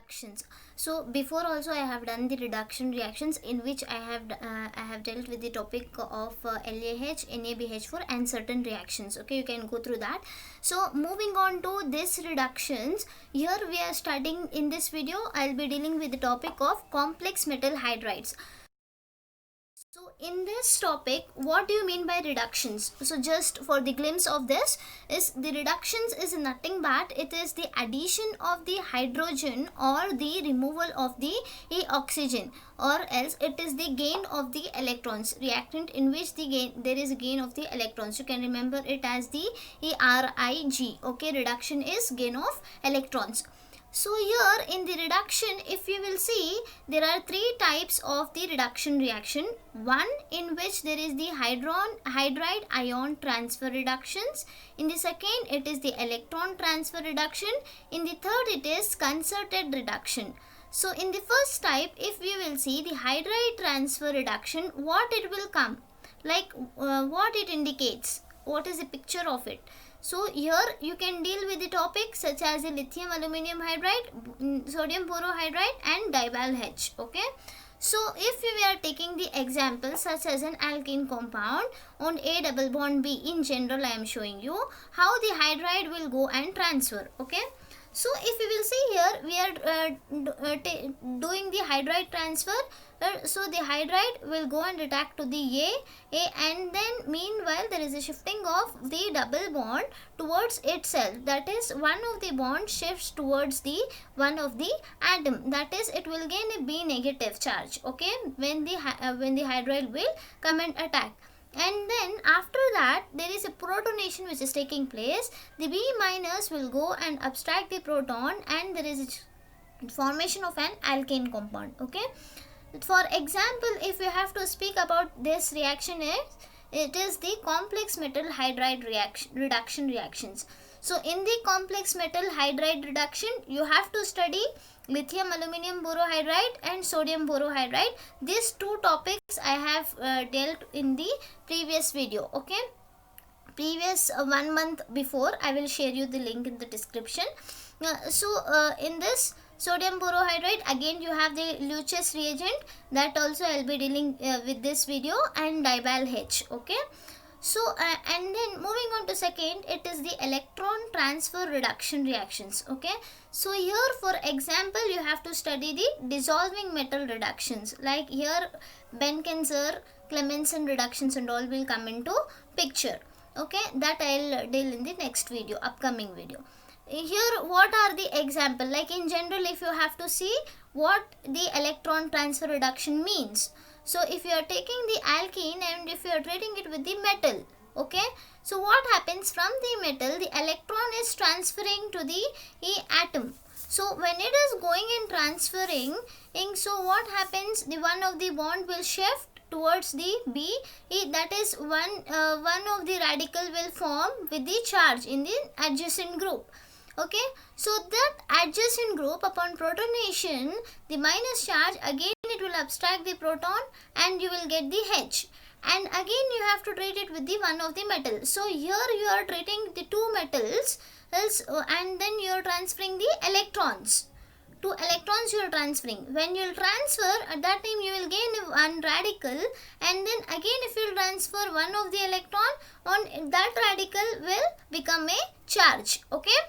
reductions. So before also I have done the reduction reactions in which I have dealt with the topic of LAH, NABH4 and certain reactions. Okay, you can go through that. So moving on to this reductions, here we are studying in this video. I'll be dealing with the topic of complex metal hydrides. So in this topic, what do you mean by reductions? So just for the glimpse of this, is the reductions is nothing but it is the addition of the hydrogen or the removal of the oxygen, or else it is the gain of the electrons. Reactant in which there is a gain of the electrons. You can remember it as the RIG. Okay, reduction is gain of electrons. So here in the reduction, if you will see, there are three types of the reduction reaction. One in which there is the hydride ion transfer reductions. In the second, it is the electron transfer reduction. In the third, it is concerted reduction. So in the first type, if we will see the hydride transfer reduction, what it will come? Like what it indicates? What is the picture of it? So here you can deal with the topics such as the lithium aluminium hydride, sodium borohydride and DIBAL-H. Okay. So if we are taking the example such as an alkene compound on A double bond B, in general I am showing you how the hydride will go and transfer. Okay. So if we will see here, we are doing the hydride transfer. So the hydride will go and attack to the A, and then meanwhile there is a shifting of the double bond towards itself. That is, one of the bond shifts towards the one of the atom. That is, it will gain a B negative charge. Okay, when the hydride will come and attack. And then after that there is a protonation which is taking place. The B minus will go and abstract the proton and there is a formation of an alkane compound. Okay. For example, if we have to speak about this reaction, it is the complex metal hydride reduction reactions. So in the complex metal hydride reduction, you have to study lithium aluminium borohydride and sodium borohydride. These two topics I have dealt in the previous video. Okay, previous 1 month before. I will share you the link in the description. In this sodium borohydride, again you have the Luche's reagent, that also I will be dealing with this video, and DIBAL-H. Okay. So and then moving on to second, it is the electron transfer reduction reactions. Okay. So here for example, you have to study the dissolving metal reductions. Like here Benkenzer, Clemmensen reductions and all will come into picture. Okay. That I will deal in the next video, upcoming video. Here what are the example? Like in general, if you have to see what the electron transfer reduction means. So if you are taking the alkene and if you are treating it with the metal, okay, so what happens from the metal? The electron is transferring to the atom. So when it is going and transferring, so what happens? The one of the bond will shift towards the B. That is one of the radical will form with the charge in the adjacent group. Okay, so that adjacent group, upon protonation, the minus charge, again it will abstract the proton and you will get the H. And again you have to treat it with the one of the metal. So here you are treating the two metals, and then you are transferring the electrons. Two electrons you are transferring. When you will transfer, at that time you will gain one radical, and then again if you will transfer one of the electron, on that radical will become a charge. Okay.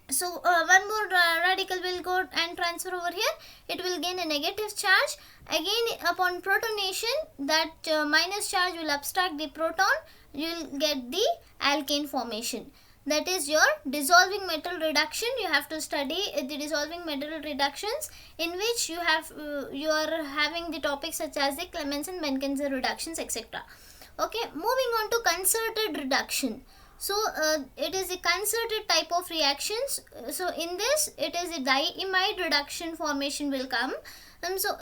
So one more radical will go and transfer over here. It will gain a negative charge. Again upon protonation, that minus charge will abstract the proton. You will get the alkane formation. That is your dissolving metal reduction. You have to study the dissolving metal reductions, in which you are having the topics such as the Clemmensen, Benkenzer reductions, etc. Okay, moving on to concerted reduction. So it is a concerted type of reactions. So in this, it is a diimide reduction formation will come. So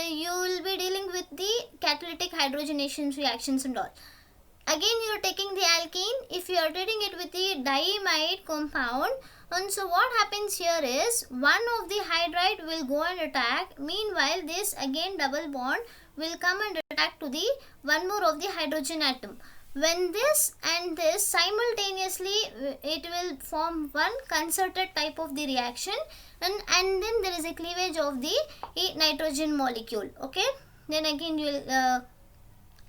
you will be dealing with the catalytic hydrogenation reactions and all. Again you are taking the alkene. If you are treating it with the diimide compound, and so what happens here is one of the hydride will go and attack. Meanwhile this again double bond will come and attack to the one more of the hydrogen atom. when this and this simultaneously, it will form one concerted type of the reaction, and then there is a cleavage of the nitrogen molecule. Okay, then again you will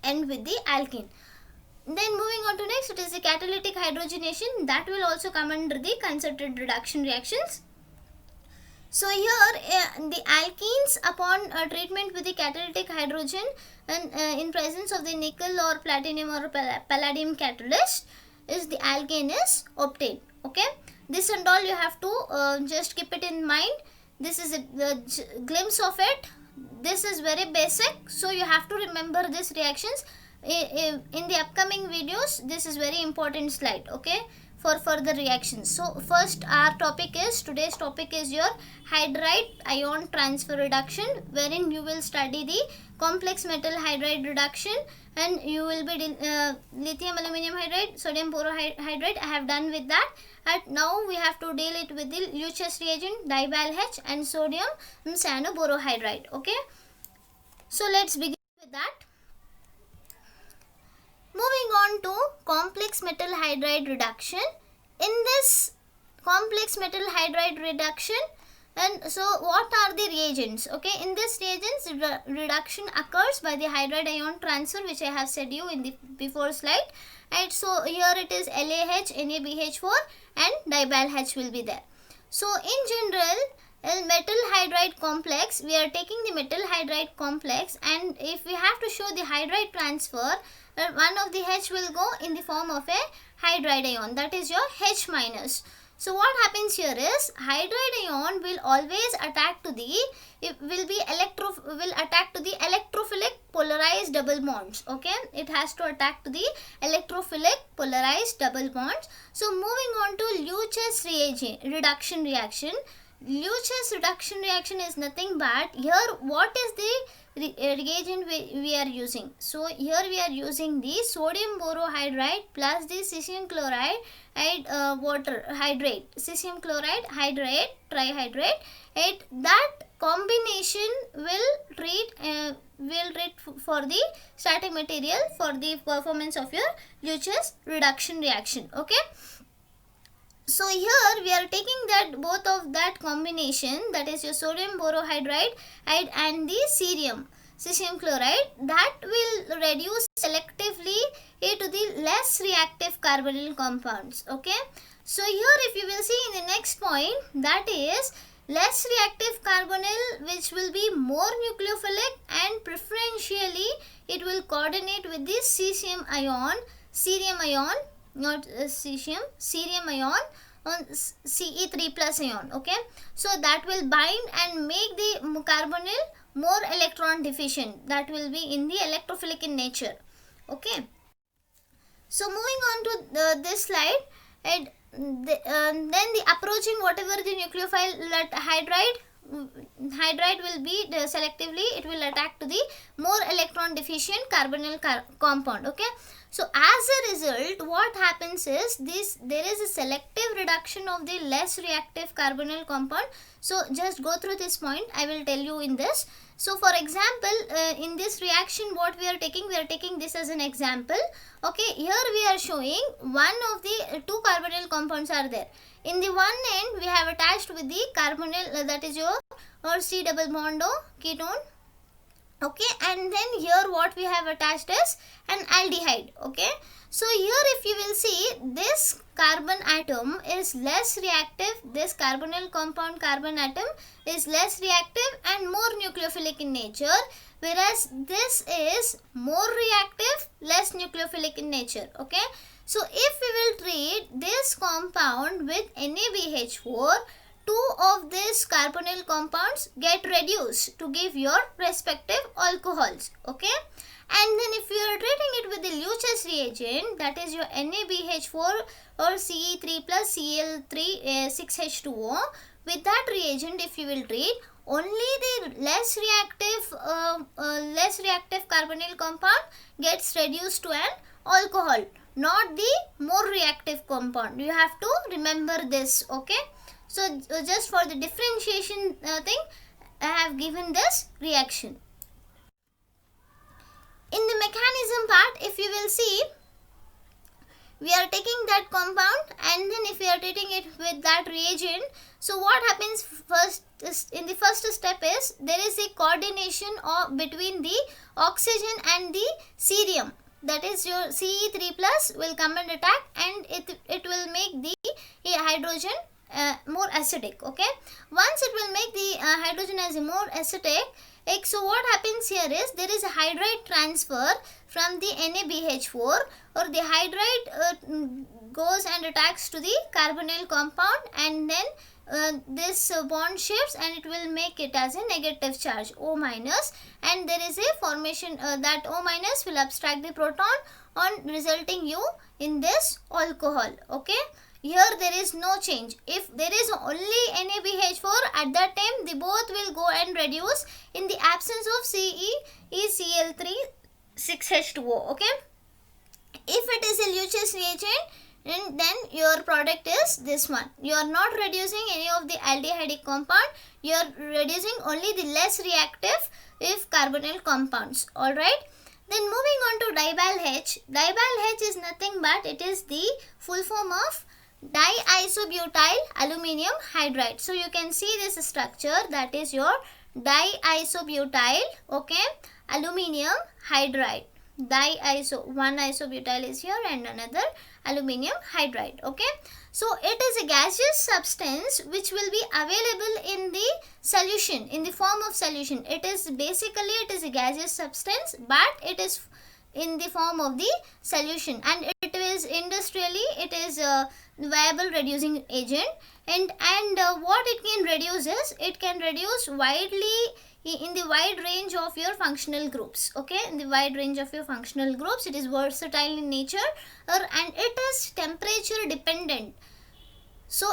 end with the alkene. Then moving on to next, it is the catalytic hydrogenation, that will also come under the concerted reduction reactions. So here the alkenes, upon treatment with the catalytic hydrogen and in presence of the nickel or platinum or palladium catalyst, is the alkane is obtained. Okay, this and all you have to just keep it in mind. This is a glimpse of it. This is very basic, so you have to remember these reactions. In the upcoming videos, this is very important slide, okay, for further reactions. So first today's topic is your hydride ion transfer reduction, wherein you will study the complex metal hydride reduction, and you will be lithium aluminium hydride, sodium borohydride. I have done with that, and now we have to deal it with the Luche reagent, DIBAL-H and sodium cyanoborohydride. Okay, so let's begin with that. Moving on to complex metal hydride reduction. In this complex metal hydride reduction, and so what are the reagents? Okay, in this reagents, reduction occurs by the hydride ion transfer, which I have said you in the before slide. And so here it is LAH, NaBH4 and DIBAL-H will be there. So in general, metal hydride complex, we are taking the metal hydride complex, and if we have to show the hydride transfer, one of the H will go in the form of a hydride ion, that is your H minus. So what happens here is, hydride ion will always attack to the electrophilic polarized double bonds. Okay, it has to attack to the electrophilic polarized double bonds. So moving on to Luche's reduction reaction. Luche's reduction reaction is nothing but, here what is the reagent we are using? So here we are using the sodium borohydride plus the cesium chloride water hydrate, cesium chloride hydrate, trihydrate. That combination will treat for the starting material for the performance of your Luche's reduction reaction. Okay, so here we are taking that both of that combination, that is your sodium borohydride and the cesium chloride, that will reduce selectively to the less reactive carbonyl compounds. Okay, so here if you will see in the next point, that is less reactive carbonyl, which will be more nucleophilic, and preferentially it will coordinate with the cerium ion, not cerium ion on Ce3 plus ion. Okay, so that will bind and make the carbonyl more electron deficient, that will be in the electrophilic in nature. Okay, so moving on to this slide, and then the approaching whatever the nucleophile hydride will be selectively, it will attack to the more electron deficient carbonyl compound. Okay, so as a result, what happens is there is a selective reduction of the less reactive carbonyl compound. So just go through this point, I will tell you in this. So for example, in this reaction what we are taking this as an example. Okay, here we are showing one of the two carbonyl compounds are there. In the one end we have attached with the carbonyl, that is your C double bond O ketone. Okay, and then here what we have attached is an aldehyde. Okay, so here if you will see, this carbon atom is less reactive, this carbonyl compound carbon atom is less reactive and more nucleophilic in nature, whereas this is more reactive, less nucleophilic in nature. Okay, so if we will treat this compound with NaBH4, two of these carbonyl compounds get reduced to give your respective alcohols. Okay, and then if you are treating it with the Luche's reagent, that is your NaBH4 or Ce3 plus Cl3 6H2O, with that reagent if you will treat, only the less reactive carbonyl compound gets reduced to an alcohol, not the more reactive compound. You have to remember this. Okay, so just for the differentiation thing, I have given this reaction. In the mechanism part, if you will see, we are taking that compound, and then if we are treating it with that reagent, so what happens first is, in the first step is, there is a coordination between the oxygen and the cerium, that is your Ce3 plus will come and attack, and it will make the hydrogen more acidic. Okay, once it will make the hydrogen as a more acidic, so what happens here is, there is a hydride transfer from the NaBH4, or the hydride goes and attacks to the carbonyl compound, and then this bond shifts and it will make it as a negative charge, O minus, and there is a formation that O minus will abstract the proton on, resulting you in this alcohol. Okay, here there is no change. If there is only NaBH4, at that time the both will go and reduce in the absence of CeCl3 6H2O. Okay, if it is a Luche's reagent, and then your product is this one. You are not reducing any of the aldehydic compound, you are reducing only the less reactive if carbonyl compounds. Alright, then moving on to DIBAL-H. DIBAL-H is nothing but it is the full form of diisobutyl aluminium hydride. So you can see this structure, that is your diisobutyl, okay, aluminium hydride. One isobutyl is here and another aluminium hydride. Okay, so it is a gaseous substance which will be available in the solution, in the form of solution. It is basically, it is a gaseous substance, but it is in the form of the solution, and it is industrially, it is a viable reducing agent, and what it can reduce is, it can reduce widely in the wide range of your functional groups. Okay, in the wide range of your functional groups, it is versatile in nature, and it is temperature dependent. So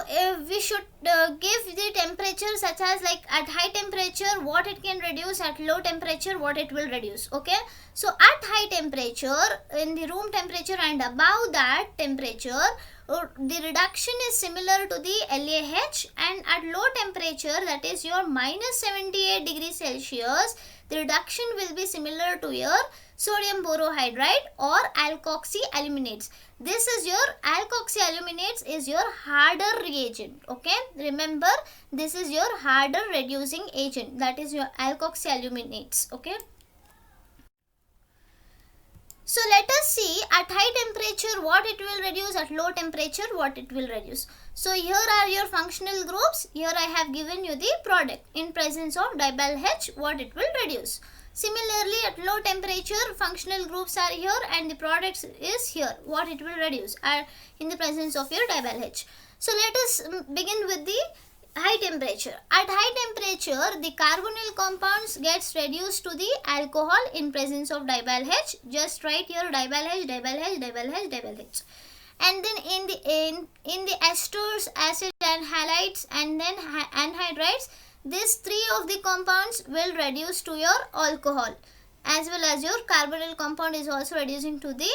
we should give the temperature, such as like at high temperature what it can reduce, at low temperature what it will reduce. Okay, so at high temperature, in the room temperature and above that temperature, the reduction is similar to the LAH, and at low temperature, that is your minus 78 degrees Celsius, the reduction will be similar to your sodium borohydride or alkoxy aluminates. This is your alkoxy aluminates is your harder reagent. Okay, remember, this is your harder reducing agent, that is your alkoxy aluminates. Okay, so let us see at high temperature what it will reduce, at low temperature what it will reduce. So here are your functional groups. Here I have given you the product in presence of DIBAL-H, what it will reduce. Similarly, at low temperature functional groups are here and the product is here, what it will reduce in the presence of your DIBAL-H. So let us begin with the high temperature. At high temperature, the carbonyl compounds gets reduced to the alcohol in presence of DIBAL-H. Just write here DIBAL-H, DIBAL-H, DIBAL-H, DIBAL-H. And then in the esters, acid and halides, and then anhydrides, these three of the compounds will reduce to your alcohol, as well as your carbonyl compound is also reducing to the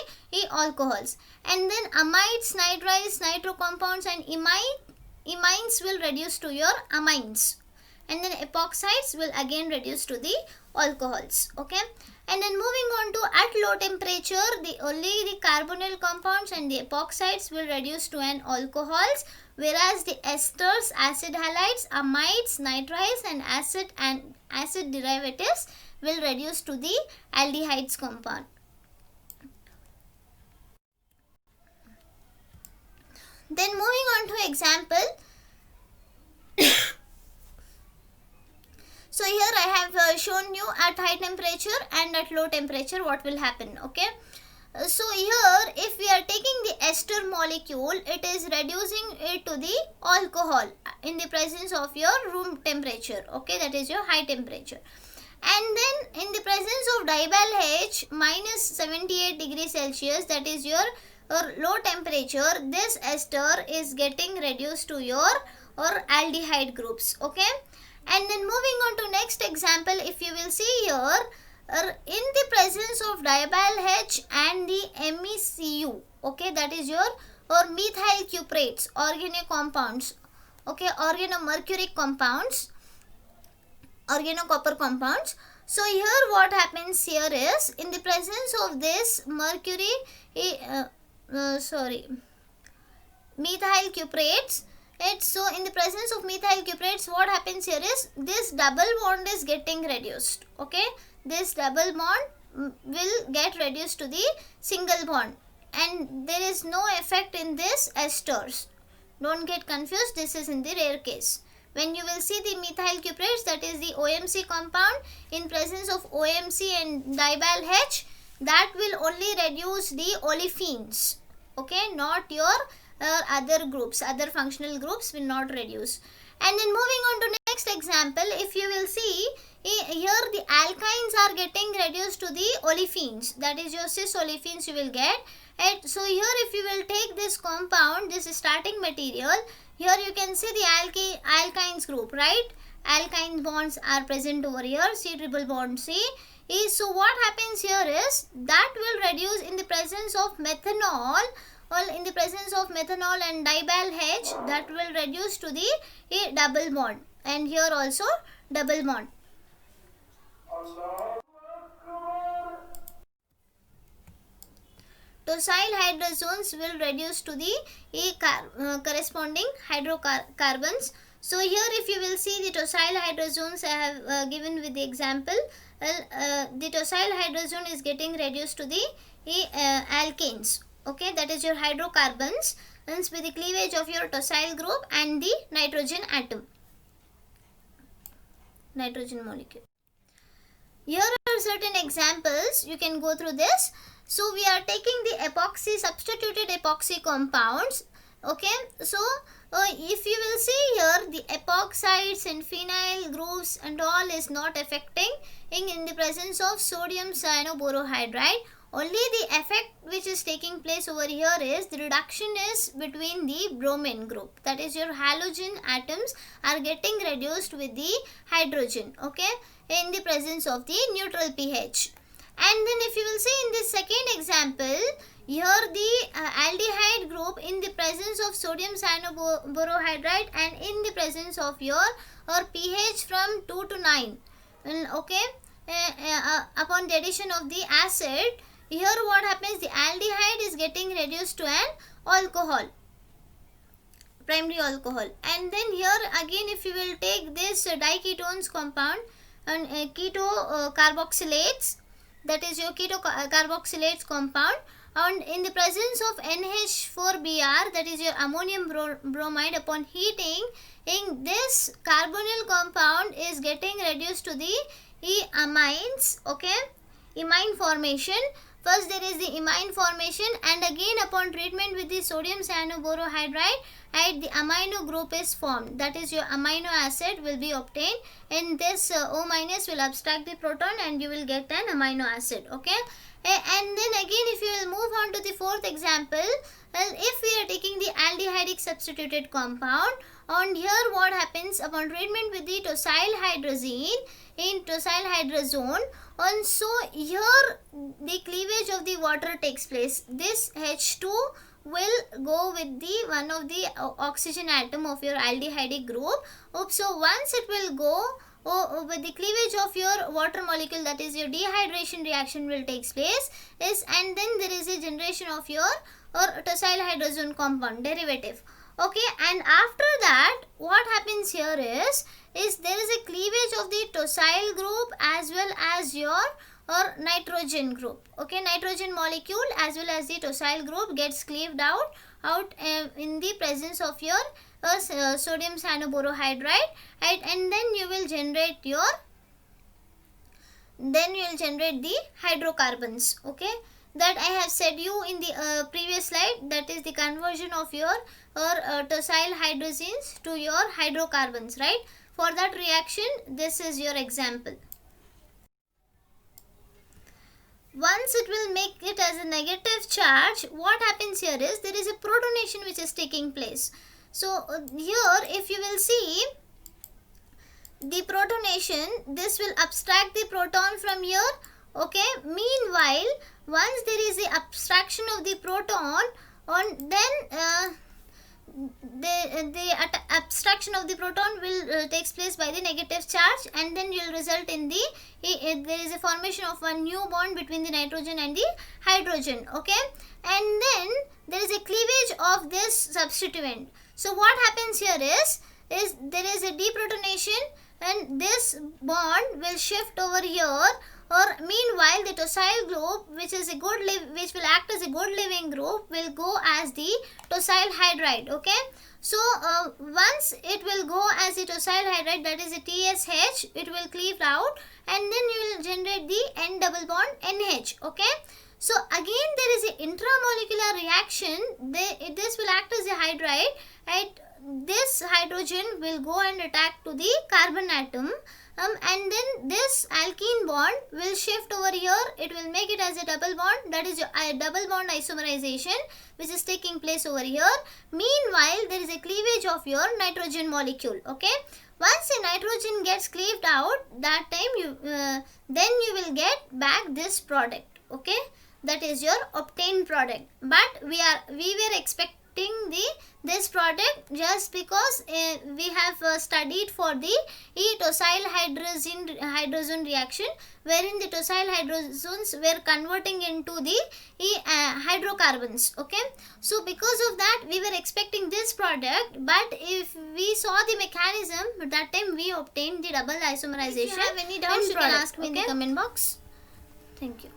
alcohols. And then amides, nitrides, nitro compounds and imines will reduce to your amines, and then epoxides will again reduce to the alcohols. Okay, and then moving on to at low temperature, only the carbonyl compounds and the epoxides will reduce to an alcohols, whereas the esters, acid halides, amides, nitrides and acid derivatives will reduce to the aldehydes compound. Then moving on to example. So here I have shown you at high temperature and at low temperature what will happen. Okay, so here if we are taking the ester molecule, it is reducing it to the alcohol in the presence of your room temperature. Okay, that is your high temperature. And then in the presence of DIBAL-H minus 78 degrees Celsius, that is your low temperature, this ester is getting reduced to your aldehyde groups. Okay, and then moving on to next example, if you will see here, in the presence of DIBAL-H and the MECU, okay, that is your methyl cuprates, organocompounds, okay, organomercuric compounds, organocopper compounds. So here what happens here is, in the presence of this mercury methyl cuprates. So in the presence of methyl cuprates, what happens here is this double bond is getting reduced. Okay, this double bond will get reduced to the single bond, and there is no effect in this esters. Don't get confused, this is in the rare case. When you will see the methyl cuprates, that is the OMC compound, in presence of OMC and DIBAL-H, that will only reduce the olefins. Okay, not your other groups, other functional groups will not reduce. And then moving on to next example, if you will see, here the alkynes are getting reduced to the olefins, that is your cis olefins you will get. And so here if you will take this compound, this starting material, here you can see the alkynes group, right? Alkyne bonds are present over here, C triple bond C. So what happens here is that will reduce in the presence of methanol, or in the presence of methanol and DIBAL-H, that will reduce to the double bond, and here also double bond. Tosyl hydrozones will reduce to the corresponding hydrocarbons. So here if you will see the tosyl hydrozones I have given with the example, the tosyl hydrozone is getting reduced to the alkanes. Okay, that is your hydrocarbons, hence with the cleavage of your tosyl group and the nitrogen atom, nitrogen molecule. Here are certain examples, you can go through this. So we are taking the epoxy, substituted epoxy compounds. Okay, so if you will see here, the epoxides and phenyl groups and all is not affecting in the presence of sodium cyanoborohydride. Only the effect which is taking place over here is the reduction is between the bromine group, that is your halogen atoms are getting reduced with the hydrogen, okay, in the presence of the neutral pH. And then if you will see in this second example, here the aldehyde group in the presence of sodium cyanoborohydride and in the presence of your pH from 2 to 9, okay, upon the addition of the acid, here what happens, the aldehyde is getting reduced to an alcohol, primary alcohol. And then here again if you will take this diketones compound and keto carboxylates, that is your keto carboxylates compound, and in the presence of NH4Br, that is your ammonium bromide, upon heating, in this carbonyl compound is getting reduced to the amines, okay, imine formation. First there is the imine formation, and again upon treatment with the sodium cyanoborohydride, the amino group is formed, that is your amino acid will be obtained, and this O minus will abstract the proton and you will get an amino acid, okay. And then again if you will move on to the fourth example, if we are taking the aldehydic substituted compound, and here what happens upon treatment with the tosyl hydrazine in tosyl hydrazone, and so here the cleavage of the water takes place. This H2 will go with the one of the oxygen atom of your aldehydic group. So once it will go with the cleavage of your water molecule, that is your dehydration reaction will takes place, and then there is a generation of your tosyl hydrazone compound derivative. Okay, and after that what happens here is there is a cleavage of the tosyl group as well as your nitrogen group. Okay, nitrogen molecule as well as the tosyl group gets cleaved out in the presence of your sodium cyanoborohydride, right? And then you will generate the hydrocarbons, okay, that I have said you in the previous slide, that is the conversion of your tosyl hydrazines to your hydrocarbons, right? For that reaction, this is your example. Once it will make it as a negative charge, what happens here is there is a protonation which is taking place. So here if you will see the protonation, this will abstract the proton from here, okay. Meanwhile, once there is the abstraction of the proton, then abstraction of the proton will takes place by the negative charge, and then you will result in the there is a formation of one new bond between the nitrogen and the hydrogen. Okay, and then there is a cleavage of this substituent. So what happens here is there is a deprotonation, and this bond will shift over here, or meanwhile the tosyl group, which will act as a good living group, will go as the tosyl hydride. Okay, so once it will go as a tosyl hydride, that is a TSH, it will cleave out, and then you will generate the N double bond NH. Okay, so again there is a intramolecular reaction. This will act as a hydride, and this hydrogen will go and attack to the carbon atom, and then this alkene bond will shift over here. It will make it as a double bond, that is a double bond isomerization, which is taking place over here. Meanwhile, there is a cleavage of your nitrogen molecule. Okay, once the nitrogen gets cleaved out, that time then you will get back this product. Okay, that is your obtained product. But we were expecting this product just because we have studied for the tosyl hydrogen reaction, wherein the tosyl hydrogens were converting into the hydrocarbons. Okay, so because of that we were expecting this product, but if we saw the mechanism, that time we obtained the double isomerization. If you have any doubts, you can ask me in the comment box. Thank you.